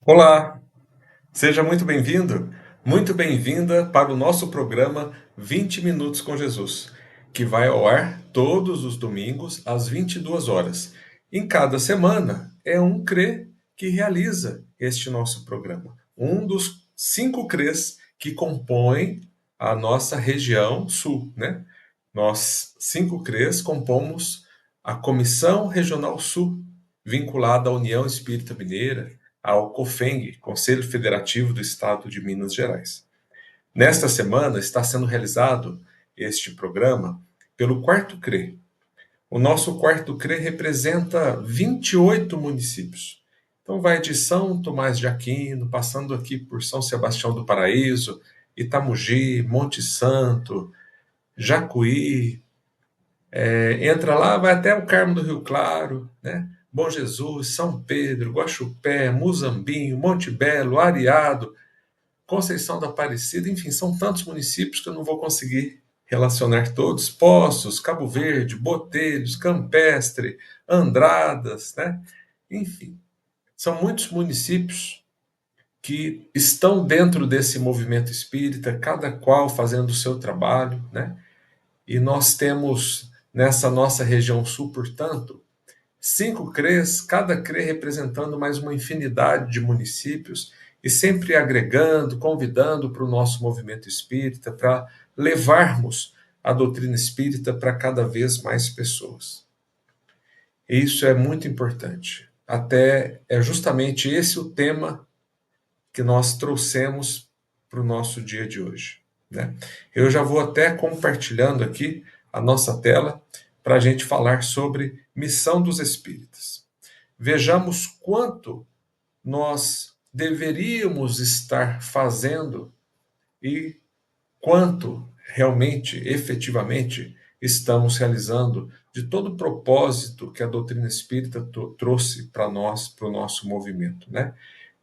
Olá, seja muito bem-vinda para o nosso programa 20 Minutos com Jesus, que vai ao ar todos os domingos às 22 horas. Em cada semana é um CRE que realiza este nosso programa, um dos 5 CREs que compõem a nossa região sul, né? Nós, 5 CREs, compomos a Comissão Regional Sul, vinculada à União Espírita Mineira, ao COFENG, Conselho Federativo do Estado de Minas Gerais. Nesta semana está sendo realizado este programa pelo quarto CRE. O nosso quarto CRE representa 28 municípios. Então vai de São Tomás de Aquino, passando aqui por São Sebastião do Paraíso, Itamugi, Monte Santo, Jacuí, entra lá, vai até o Carmo do Rio Claro, né? Bom Jesus, São Pedro, Guaxupé, Muzambinho, Monte Belo, Areado, Conceição da Aparecida, enfim, são tantos municípios que eu não vou conseguir relacionar todos. Poços, Cabo Verde, Botelhos, Campestre, Andradas, né? Enfim, são muitos municípios que estão dentro desse movimento espírita, cada qual fazendo o seu trabalho, né? E nós temos nessa nossa região sul, portanto, 5 CREs, cada CRE representando mais uma infinidade de municípios e sempre agregando, convidando para o nosso movimento espírita, para levarmos a doutrina espírita para cada vez mais pessoas. E isso é muito importante. Até é justamente esse o tema que nós trouxemos para o nosso dia de hoje, né? Eu já vou até compartilhando aqui a nossa tela para a gente falar sobre missão dos espíritas. Vejamos quanto nós deveríamos estar fazendo e quanto realmente, efetivamente, estamos realizando de todo o propósito que a doutrina espírita trouxe para nós, para o nosso movimento, né?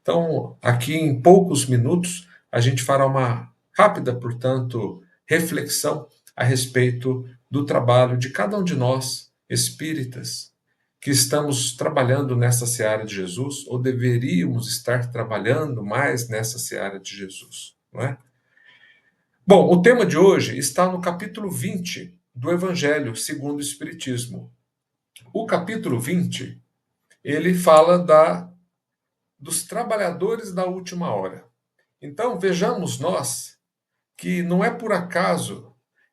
Então, aqui em poucos minutos, a gente fará uma rápida, portanto, reflexão a respeito do trabalho de cada um de nós, espíritas, que estamos trabalhando nessa seara de Jesus, ou deveríamos estar trabalhando mais nessa seara de Jesus, não é? Bom, o tema de hoje está no capítulo 20 do Evangelho segundo o Espiritismo. O capítulo 20, ele fala dos trabalhadores da última hora. Então, vejamos nós que não é por acaso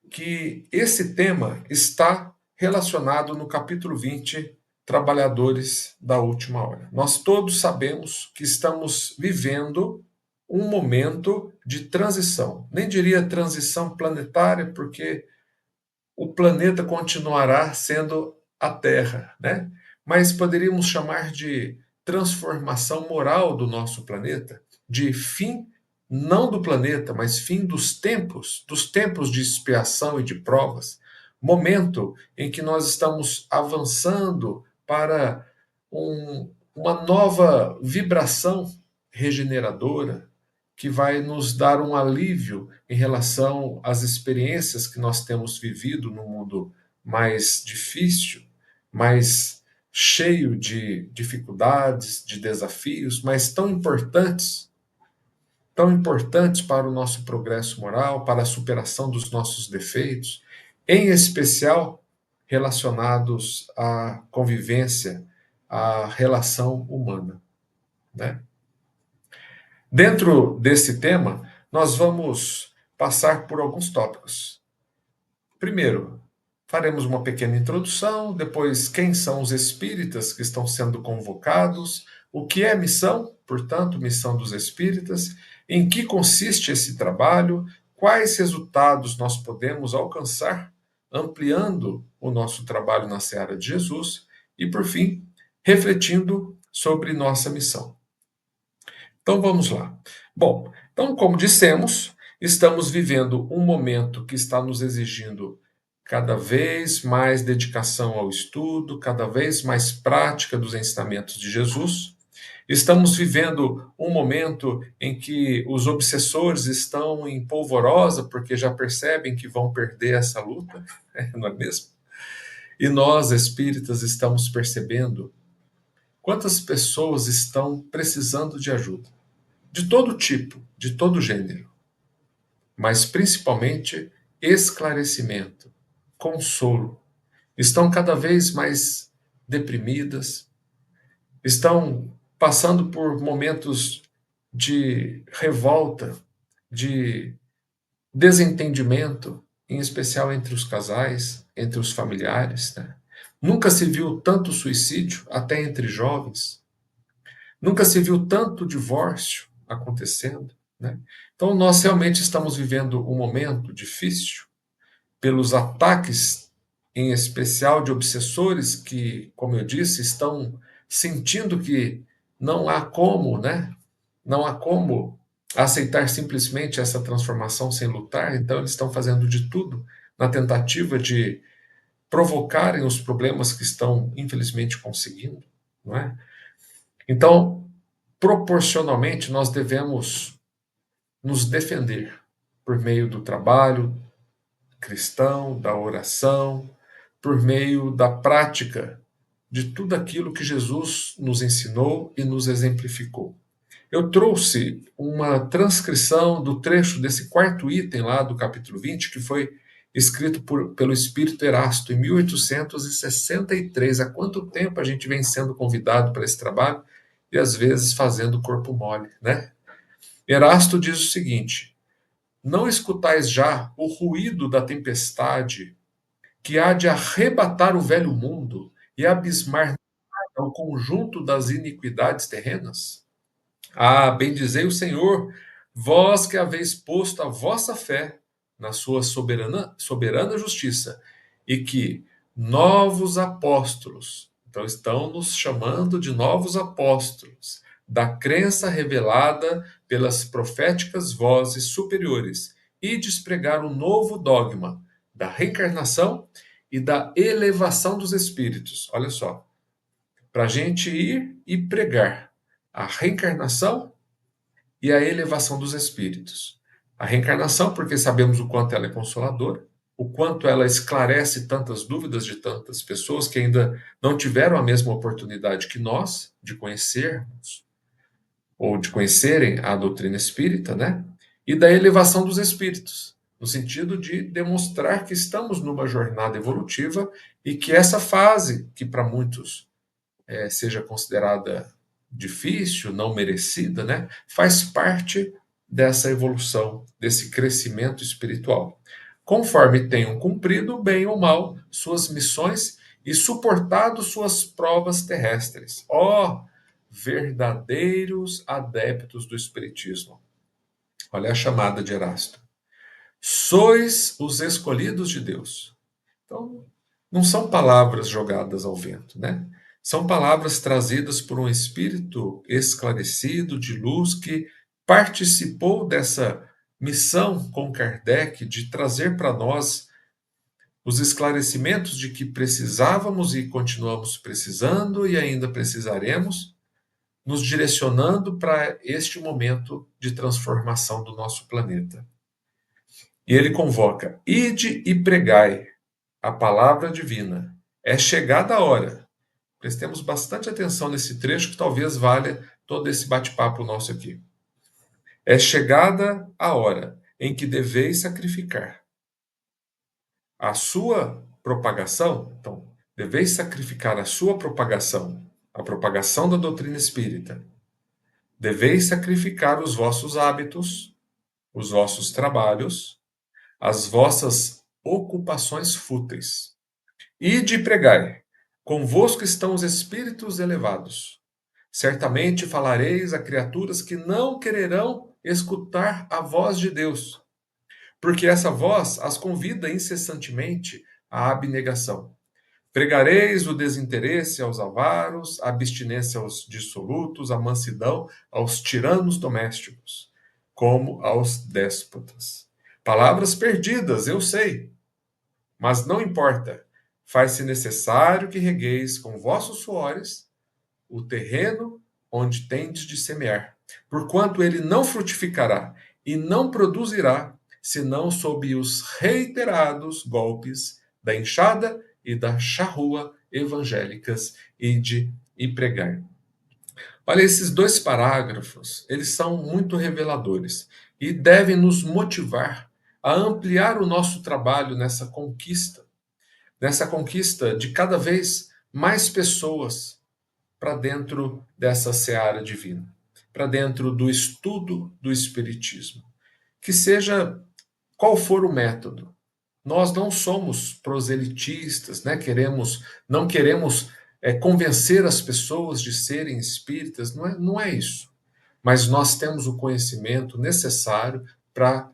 que esse tema está relacionado no capítulo 20, Trabalhadores da Última Hora. Nós todos sabemos que estamos vivendo um momento de transição. Nem diria transição planetária, porque o planeta continuará sendo a Terra, né? Mas poderíamos chamar de transformação moral do nosso planeta, de fim não do planeta, mas fim dos tempos de expiação e de provas, momento em que nós estamos avançando para uma nova vibração regeneradora, que vai nos dar um alívio em relação às experiências que nós temos vivido no mundo mais difícil, mais cheio de dificuldades, de desafios, mas tão importantes para o nosso progresso moral, para a superação dos nossos defeitos, em especial relacionados à convivência, à relação humana, né? Dentro desse tema, nós vamos passar por alguns tópicos. Primeiro, faremos uma pequena introdução, depois, quem são os espíritas que estão sendo convocados, o que é missão, portanto, missão dos espíritas, em que consiste esse trabalho, quais resultados nós podemos alcançar ampliando o nosso trabalho na seara de Jesus e, por fim, refletindo sobre nossa missão. Então vamos lá. Bom, então, como dissemos, estamos vivendo um momento que está nos exigindo cada vez mais dedicação ao estudo, cada vez mais prática dos ensinamentos de Jesus. Estamos vivendo um momento em que os obsessores estão em polvorosa porque já percebem que vão perder essa luta, não é mesmo? E nós, espíritas, estamos percebendo Quantas pessoas estão precisando de ajuda? De todo tipo, de todo gênero, mas principalmente esclarecimento, consolo. Estão cada vez mais deprimidas, estão passando por momentos de revolta, de desentendimento, em especial entre os casais, entre os familiares, né? Nunca se viu tanto suicídio, até entre jovens. Nunca se viu tanto divórcio acontecendo, né? Então, nós realmente estamos vivendo um momento difícil pelos ataques, em especial de obsessores que, como eu disse, estão sentindo que não há como, né? Não há como aceitar simplesmente essa transformação sem lutar, então eles estão fazendo de tudo na tentativa de provocarem os problemas que estão, infelizmente, conseguindo, não é? Então, proporcionalmente, nós devemos nos defender por meio do trabalho cristão, da oração, por meio da prática de tudo aquilo que Jesus nos ensinou e nos exemplificou. Eu trouxe uma transcrição do trecho desse quarto item lá do capítulo 20, que foi escrito pelo Espírito Erasto em 1863. Há quanto tempo a gente vem sendo convidado para esse trabalho e às vezes fazendo corpo mole, né? Erasto diz o seguinte: não escutais já o ruído da tempestade que há de arrebatar o velho mundo e abismar o conjunto das iniquidades terrenas? Ah, bendizei o Senhor, vós que haveis posto a vossa fé na sua soberana justiça, e que novos apóstolos, então estão nos chamando de novos apóstolos, da crença revelada pelas proféticas vozes superiores, e despregar um novo dogma da reencarnação e da elevação dos espíritos. Olha só, para a gente ir e pregar a reencarnação e a elevação dos espíritos. A reencarnação, porque sabemos o quanto ela é consoladora, o quanto ela esclarece tantas dúvidas de tantas pessoas que ainda não tiveram a mesma oportunidade que nós de conhecermos ou de conhecerem a doutrina espírita, né? E da elevação dos espíritos, no sentido de demonstrar que estamos numa jornada evolutiva e que essa fase, que para muitos seja considerada difícil, não merecida, né, faz parte dessa evolução, desse crescimento espiritual. Conforme tenham cumprido, bem ou mal, suas missões e suportado suas provas terrestres. Ó, verdadeiros adeptos do Espiritismo. Olha a chamada de Erasto. Sois os escolhidos de Deus. Então, não são palavras jogadas ao vento, né? São palavras trazidas por um espírito esclarecido, de luz, que participou dessa missão com Kardec de trazer para nós os esclarecimentos de que precisávamos e continuamos precisando e ainda precisaremos, nos direcionando para este momento de transformação do nosso planeta. E ele convoca: ide e pregai a palavra divina. É chegada a hora. Prestemos bastante atenção nesse trecho que talvez valha todo esse bate-papo nosso aqui. É chegada a hora em que deveis sacrificar a sua propagação. Então, deveis sacrificar a sua propagação, a propagação da doutrina espírita. Deveis sacrificar os vossos hábitos, os vossos trabalhos, as vossas ocupações fúteis. Ide e pregai. Convosco estão os espíritos elevados. Certamente falareis a criaturas que não quererão escutar a voz de Deus, porque essa voz as convida incessantemente à abnegação. Pregareis o desinteresse aos avaros, a abstinência aos dissolutos, a mansidão aos tiranos domésticos, como aos déspotas. Palavras perdidas, eu sei, mas não importa. Faz-se necessário que regueis com vossos suores o terreno onde tendes de semear, porquanto ele não frutificará e não produzirá, senão sob os reiterados golpes da enxada e da charrua evangélicas, ide e pregar. Olha, esses dois parágrafos, eles são muito reveladores e devem nos motivar a ampliar o nosso trabalho nessa conquista de cada vez mais pessoas para dentro dessa seara divina, para dentro do estudo do Espiritismo. Que seja qual for o método, nós não somos proselitistas, né? Não queremos convencer as pessoas de serem espíritas, não é isso. Mas nós temos o conhecimento necessário para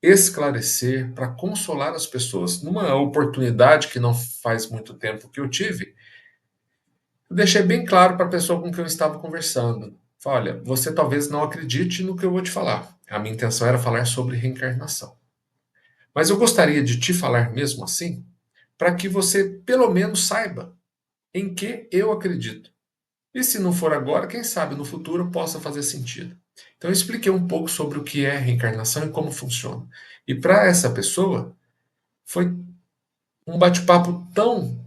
esclarecer, para consolar as pessoas. Numa oportunidade que não faz muito tempo que eu tive, eu deixei bem claro para a pessoa com quem eu estava conversando. Falei, olha, você talvez não acredite no que eu vou te falar. A minha intenção era falar sobre reencarnação. Mas eu gostaria de te falar mesmo assim, para que você pelo menos saiba em que eu acredito. E se não for agora, quem sabe no futuro possa fazer sentido. Então eu expliquei um pouco sobre o que é reencarnação e como funciona. E para essa pessoa, foi um bate-papo tão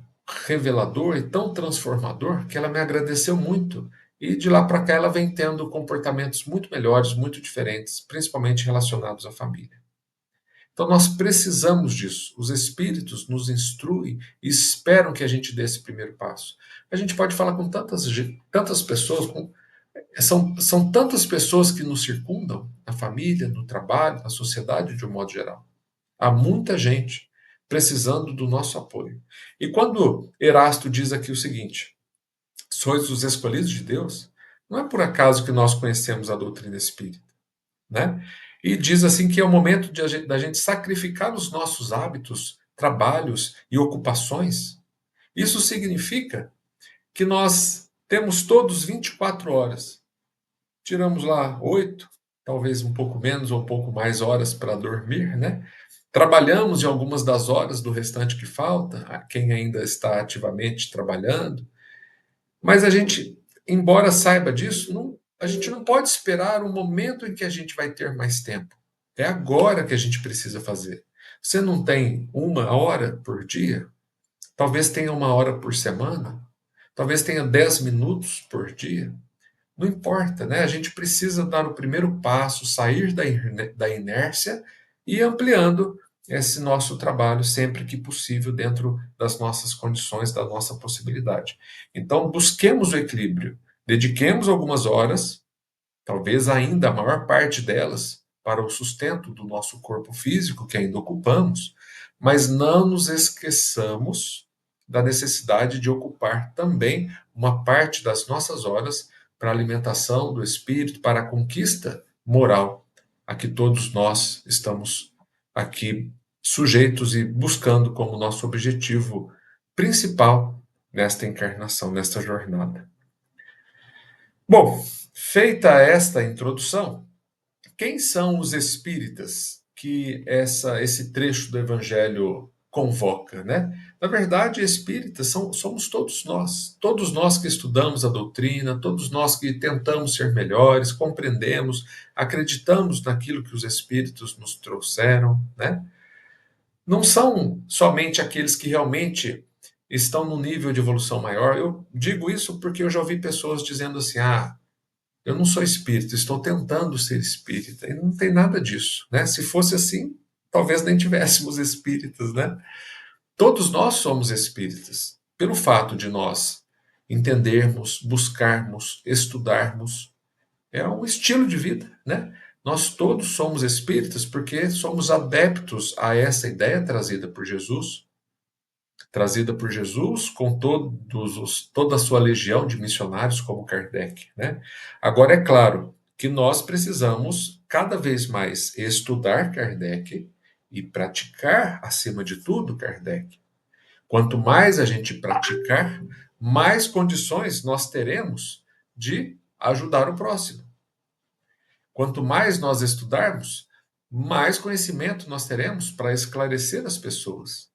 revelador e tão transformador que ela me agradeceu muito. E de lá para cá ela vem tendo comportamentos muito melhores, muito diferentes, principalmente relacionados à família. Então nós precisamos disso. Os espíritos nos instruem e esperam que a gente dê esse primeiro passo. A gente pode falar com tantas pessoas, são tantas pessoas que nos circundam, na família, no trabalho, na sociedade de um modo geral. Há muita gente precisando do nosso apoio. E quando Erasto diz aqui o seguinte: sois os escolhidos de Deus, não é por acaso que nós conhecemos a doutrina espírita, né? E diz assim que é o momento da gente sacrificar os nossos hábitos, trabalhos e ocupações. Isso significa que nós temos todos 24 horas. Tiramos lá 8, talvez um pouco menos ou um pouco mais horas para dormir, né? Trabalhamos em algumas das horas do restante que falta, quem ainda está ativamente trabalhando, mas a gente, embora saiba disso, a gente não pode esperar o momento em que a gente vai ter mais tempo. É agora que a gente precisa fazer. Você não tem uma hora por dia? Talvez tenha uma hora por semana? Talvez tenha 10 minutos por dia? Não importa, né? A gente precisa dar o primeiro passo, sair da inércia e ir ampliando esse nosso trabalho sempre que possível dentro das nossas condições, da nossa possibilidade. Então, busquemos o equilíbrio, dediquemos algumas horas, talvez ainda a maior parte delas, para o sustento do nosso corpo físico, que ainda ocupamos, mas não nos esqueçamos da necessidade de ocupar também uma parte das nossas horas para a alimentação do espírito, para a conquista moral, a que todos nós estamos aqui sujeitos e buscando como nosso objetivo principal nesta encarnação, nesta jornada. Bom, feita esta introdução, quem são os espíritas que esse trecho do Evangelho convoca, né? Na verdade, espíritas somos todos nós que estudamos a doutrina, todos nós que tentamos ser melhores, compreendemos, acreditamos naquilo que os espíritos nos trouxeram, né? Não são somente aqueles que realmente estão num nível de evolução maior. Eu digo isso porque eu já ouvi pessoas dizendo assim: ah, eu não sou espírita, estou tentando ser espírita. E não tem nada disso, né? Se fosse assim, talvez nem tivéssemos espíritas, né? Todos nós somos espíritas, pelo fato de nós entendermos, buscarmos, estudarmos. É um estilo de vida, né? Nós todos somos espíritas porque somos adeptos a essa ideia trazida por Jesus com toda a sua legião de missionários como Kardec, né? Agora é claro que nós precisamos cada vez mais estudar Kardec e praticar acima de tudo Kardec. Quanto mais a gente praticar, mais condições nós teremos de ajudar o próximo. Quanto mais nós estudarmos, mais conhecimento nós teremos para esclarecer as pessoas.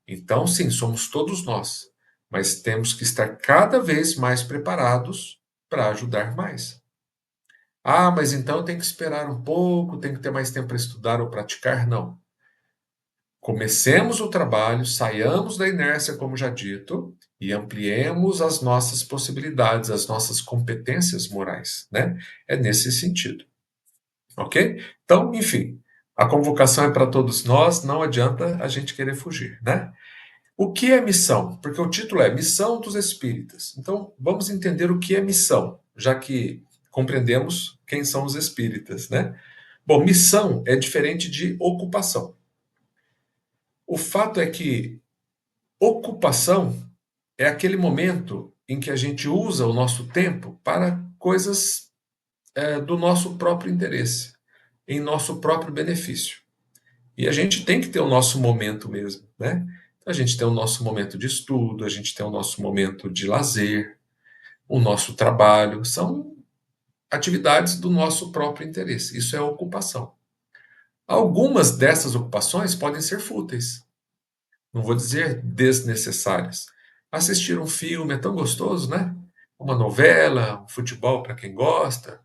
Então, sim, somos todos nós, mas temos que estar cada vez mais preparados para ajudar mais. Ah, mas então tem que esperar um pouco, tem que ter mais tempo para estudar ou praticar? Não. Comecemos o trabalho, saiamos da inércia, como já dito, e ampliemos as nossas possibilidades, as nossas competências morais, né? É nesse sentido, ok? Então, enfim, a convocação é para todos nós, não adianta a gente querer fugir, né? O que é missão? Porque o título é Missão dos Espíritas. Então, vamos entender o que é missão, já que compreendemos quem são os espíritas, né? Bom, missão é diferente de ocupação. O fato é que ocupação é aquele momento em que a gente usa o nosso tempo para coisas do nosso próprio interesse, em nosso próprio benefício. E a gente tem que ter o nosso momento mesmo, né? A gente tem o nosso momento de estudo, a gente tem o nosso momento de lazer, o nosso trabalho, são atividades do nosso próprio interesse. Isso é ocupação. Algumas dessas ocupações podem ser fúteis, não vou dizer desnecessárias. Assistir um filme é tão gostoso, né? Uma novela, um futebol para quem gosta,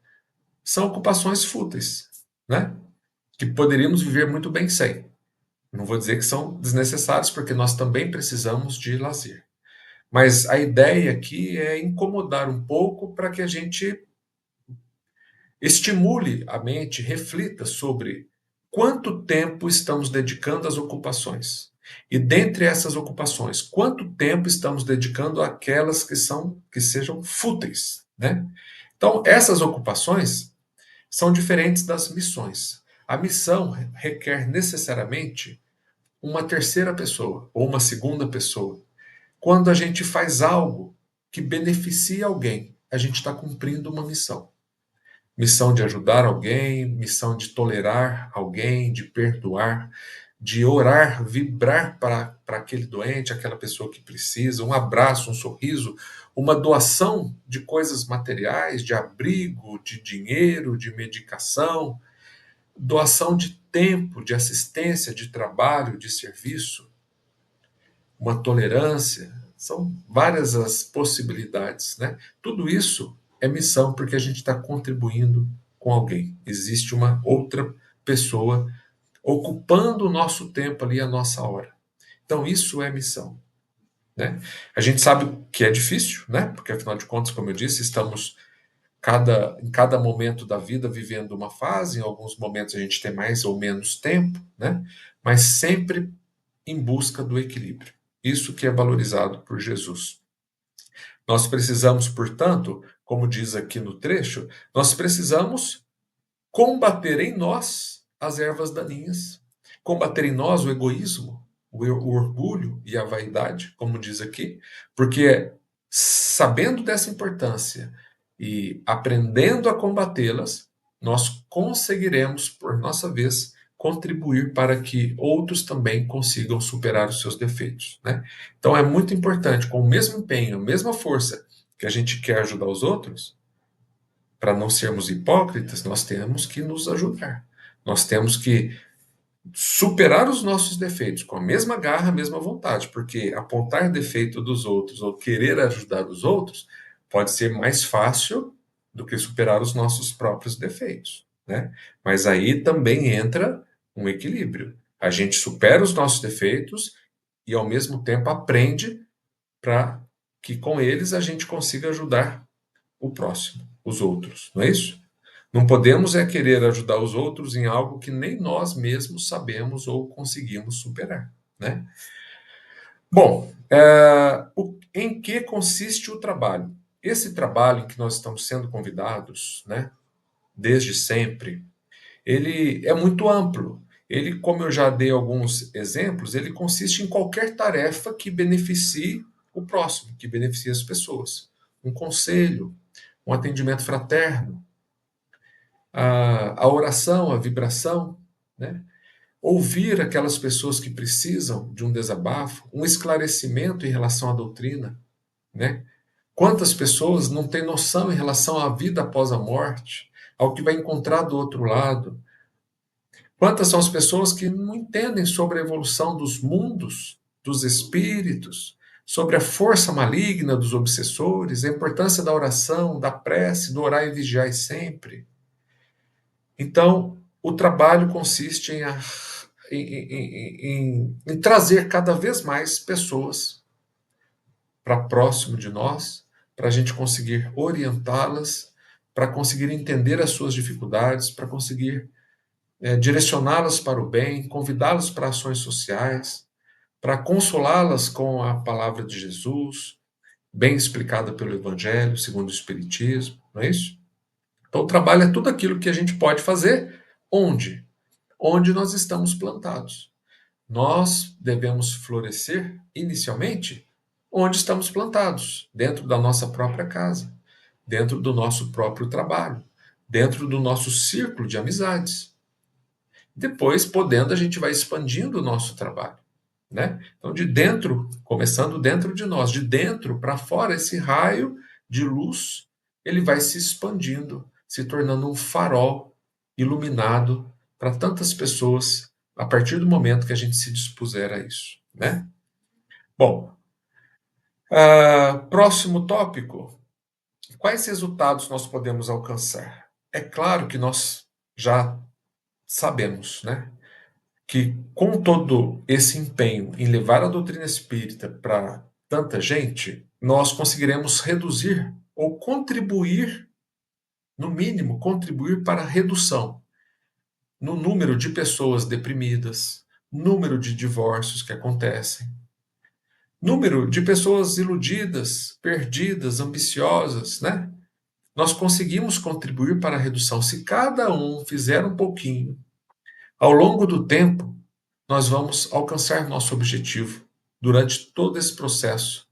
são ocupações fúteis, né? Que poderíamos viver muito bem sem. Não vou dizer que são desnecessários, porque nós também precisamos de lazer. Mas a ideia aqui é incomodar um pouco para que a gente estimule a mente, reflita sobre quanto tempo estamos dedicando às ocupações. E dentre essas ocupações, quanto tempo estamos dedicando àquelas que sejam fúteis, né? Então, essas ocupações são diferentes das missões. A missão requer necessariamente uma terceira pessoa ou uma segunda pessoa. Quando a gente faz algo que beneficia alguém, a gente está cumprindo uma missão. Missão de ajudar alguém, missão de tolerar alguém, de perdoar, de orar, vibrar para aquele doente, aquela pessoa que precisa, um abraço, um sorriso, uma doação de coisas materiais, de abrigo, de dinheiro, de medicação, doação de tempo, de assistência, de trabalho, de serviço, uma tolerância, são várias as possibilidades, né? Tudo isso é missão porque a gente está contribuindo com alguém. Existe uma outra pessoa ocupando o nosso tempo ali, a nossa hora. Então isso é missão, né? A gente sabe que é difícil, né? Porque afinal de contas, como eu disse, estamos em cada momento da vida vivendo uma fase, em alguns momentos a gente tem mais ou menos tempo, né? Mas sempre em busca do equilíbrio. Isso que é valorizado por Jesus. Nós precisamos, portanto, como diz aqui no trecho, nós precisamos combater em nós as ervas daninhas, combater em nós o egoísmo, o orgulho e a vaidade, como diz aqui, porque sabendo dessa importância e aprendendo a combatê-las, nós conseguiremos, por nossa vez, contribuir para que outros também consigam superar os seus defeitos, né? Então é muito importante, com o mesmo empenho, a mesma força que a gente quer ajudar os outros, para não sermos hipócritas, nós temos que nos ajudar. Nós temos que superar os nossos defeitos com a mesma garra, a mesma vontade, porque apontar defeito dos outros ou querer ajudar os outros pode ser mais fácil do que superar os nossos próprios defeitos, né? Mas aí também entra um equilíbrio. A gente supera os nossos defeitos e ao mesmo tempo aprende para que com eles a gente consiga ajudar o próximo, os outros, não é isso? Não podemos é querer ajudar os outros em algo que nem nós mesmos sabemos ou conseguimos superar, né? Bom, em que consiste o trabalho? Esse trabalho em que nós estamos sendo convidados, né, desde sempre, ele é muito amplo. Ele, como eu já dei alguns exemplos, ele consiste em qualquer tarefa que beneficie o próximo, que beneficie as pessoas. Um conselho, um atendimento fraterno, a oração, a vibração, né? Ouvir aquelas pessoas que precisam de um desabafo, um esclarecimento em relação à doutrina, né? Quantas pessoas não têm noção em relação à vida após a morte, ao que vai encontrar do outro lado? Quantas são as pessoas que não entendem sobre a evolução dos mundos, dos espíritos, sobre a força maligna dos obsessores, a importância da oração, da prece, do orar e vigiar sempre? Então, o trabalho consiste em trazer cada vez mais pessoas para próximo de nós, para a gente conseguir orientá-las, para conseguir entender as suas dificuldades, para conseguir direcioná-las para o bem, convidá-las para ações sociais, para consolá-las com a palavra de Jesus, bem explicada pelo Evangelho, segundo o Espiritismo, não é isso? Então, o trabalho é tudo aquilo que a gente pode fazer, onde? Onde nós estamos plantados. Nós devemos florescer, inicialmente, onde estamos plantados, dentro da nossa própria casa, dentro do nosso próprio trabalho, dentro do nosso círculo de amizades. Depois, podendo, a gente vai expandindo o nosso trabalho, né? Então, de dentro, começando dentro de nós, de dentro para fora, esse raio de luz, ele vai se expandindo, se tornando um farol iluminado para tantas pessoas a partir do momento que a gente se dispuser a isso, né? Bom, próximo tópico: quais resultados nós podemos alcançar? É claro que nós já sabemos, né, que com todo esse empenho em levar a doutrina espírita para tanta gente, nós conseguiremos reduzir ou contribuir, no mínimo, contribuir para a redução no número de pessoas deprimidas, número de divórcios que acontecem, número de pessoas iludidas, perdidas, ambiciosas, né? Nós conseguimos contribuir para a redução. Se cada um fizer um pouquinho, ao longo do tempo, nós vamos alcançar nosso objetivo durante todo esse processo,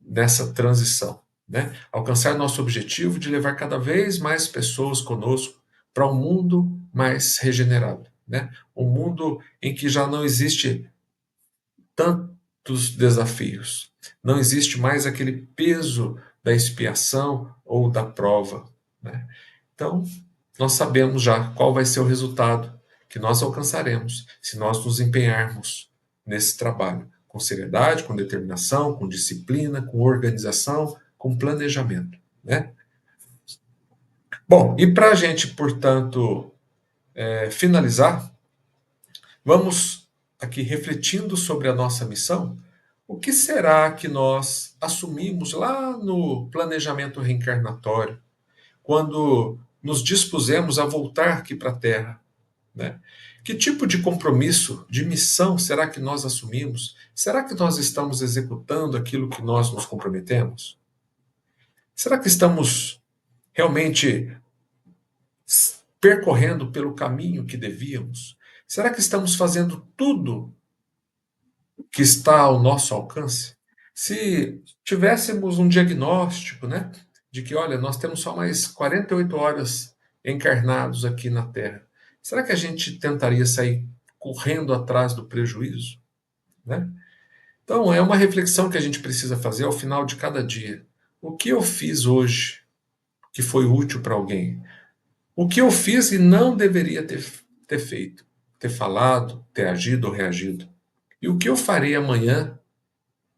nessa transição, né? Alcançar nosso objetivo de levar cada vez mais pessoas conosco para um mundo mais regenerado, né? Um mundo em que já não existe tantos desafios, não existe mais aquele peso da expiação ou da prova, né? Então, nós sabemos já qual vai ser o resultado que nós alcançaremos se nós nos empenharmos nesse trabalho com seriedade, com determinação, com disciplina, com organização, com planejamento, né? Bom, e para a gente, portanto, finalizar, vamos aqui refletindo sobre a nossa missão. O que será que nós assumimos lá no planejamento reencarnatório, quando nos dispusemos a voltar aqui para a Terra, né? Que tipo de compromisso, de missão será que nós assumimos? Será que nós estamos executando aquilo que nós nos comprometemos? Será que estamos realmente percorrendo pelo caminho que devíamos? Será que estamos fazendo tudo que está ao nosso alcance? Se tivéssemos um diagnóstico, né, de que, olha, nós temos só mais 48 horas encarnados aqui na Terra, será que a gente tentaria sair correndo atrás do prejuízo, né? Então, é uma reflexão que a gente precisa fazer ao final de cada dia. O que eu fiz hoje que foi útil para alguém? O que eu fiz e não deveria ter feito? Ter falado, ter agido ou reagido? E o que eu farei amanhã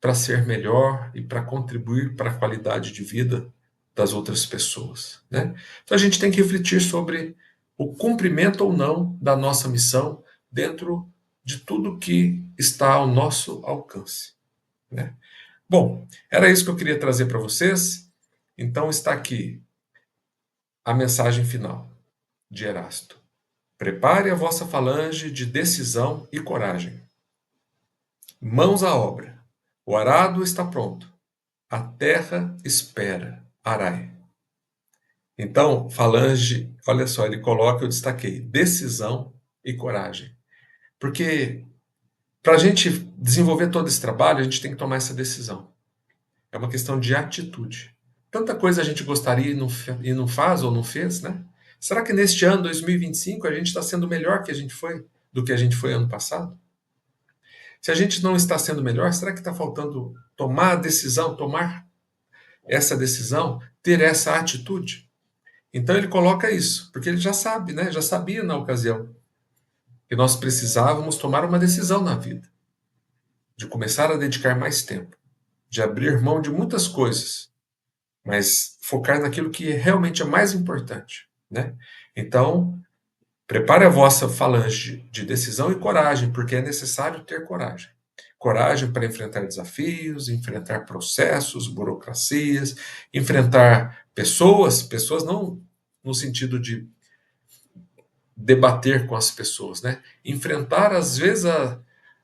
para ser melhor e para contribuir para a qualidade de vida das outras pessoas, né? Então a gente tem que refletir sobre o cumprimento ou não da nossa missão dentro de tudo que está ao nosso alcance, né? Bom, era isso que eu queria trazer para vocês. Então está aqui a mensagem final de Erasto. Prepare a vossa falange de decisão e coragem. Mãos à obra. O arado está pronto. A terra espera. Arai. Então, falange, olha só, ele coloca, eu destaquei, decisão e coragem. Porque para a gente desenvolver todo esse trabalho, a gente tem que tomar essa decisão. É uma questão de atitude. Tanta coisa a gente gostaria e não faz ou não fez, né? Será que neste ano, 2025, a gente está sendo melhor que a gente foi do que a gente foi ano passado? Se a gente não está sendo melhor, será que está faltando tomar a decisão, tomar essa decisão, ter essa atitude? Então ele coloca isso, porque ele já sabe, né? Já sabia na ocasião que nós precisávamos tomar uma decisão na vida, de começar a dedicar mais tempo, de abrir mão de muitas coisas, mas focar naquilo que realmente é mais importante, né? Então, Prepare a vossa falange de decisão e coragem, porque é necessário ter coragem. Coragem para enfrentar desafios, enfrentar processos, burocracias, enfrentar pessoas não no sentido de debater com as pessoas, né? Enfrentar, às vezes,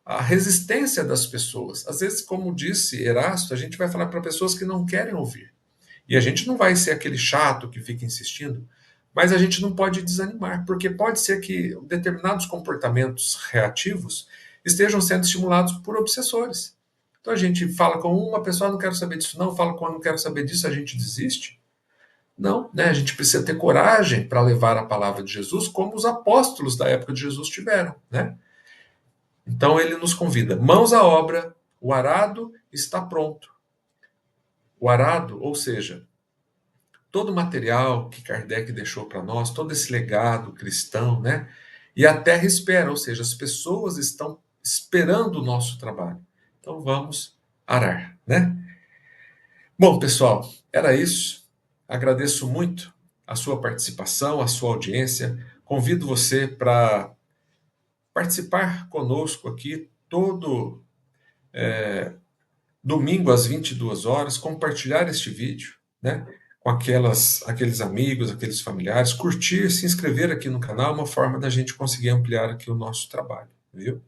a resistência das pessoas. Às vezes, como disse Erasto, a gente vai falar para pessoas que não querem ouvir. E a gente não vai ser aquele chato que fica insistindo, mas a gente não pode desanimar, porque pode ser que determinados comportamentos reativos estejam sendo estimulados por obsessores. Então a gente fala com uma pessoa, não quero saber disso, não, fala com uma, não quero saber disso, a gente desiste. Não, né? A gente precisa ter coragem para levar a palavra de Jesus, como os apóstolos da época de Jesus tiveram, né? Então ele nos convida, mãos à obra, o arado está pronto. O arado, ou seja, todo o material que Kardec deixou para nós, todo esse legado cristão, né? E a terra espera, ou seja, as pessoas estão esperando o nosso trabalho. Então vamos arar, né? Bom, pessoal, era isso. Agradeço muito a sua participação, a sua audiência. Convido você para participar conosco aqui todo domingo às 22 horas, compartilhar este vídeo, né, com aqueles amigos, aqueles familiares, curtir, se inscrever aqui no canal, é uma forma da gente conseguir ampliar aqui o nosso trabalho, viu?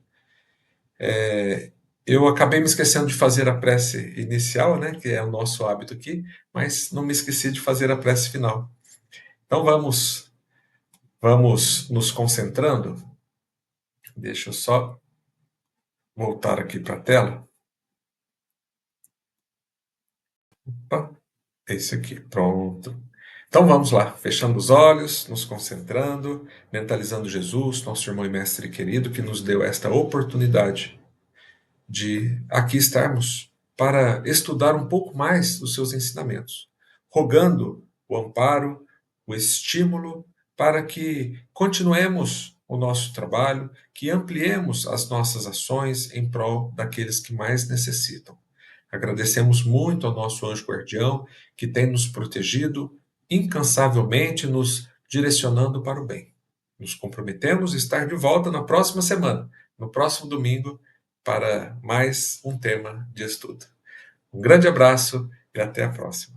Eu acabei me esquecendo de fazer a prece inicial, né, que é o nosso hábito aqui, mas não me esqueci de fazer a prece final. Então vamos nos concentrando. Deixa eu só voltar aqui para a tela. Opa, esse aqui, pronto. Então vamos lá, fechando os olhos, nos concentrando, mentalizando Jesus, nosso irmão e mestre querido, que nos deu esta oportunidade de aqui estarmos para estudar um pouco mais os seus ensinamentos, rogando o amparo, o estímulo para que continuemos o nosso trabalho, que ampliemos as nossas ações em prol daqueles que mais necessitam. Agradecemos muito ao nosso anjo guardião, que tem nos protegido incansavelmente, nos direcionando para o bem. Nos comprometemos a estar de volta na próxima semana, no próximo domingo, para mais um tema de estudo. Um grande abraço e até a próxima.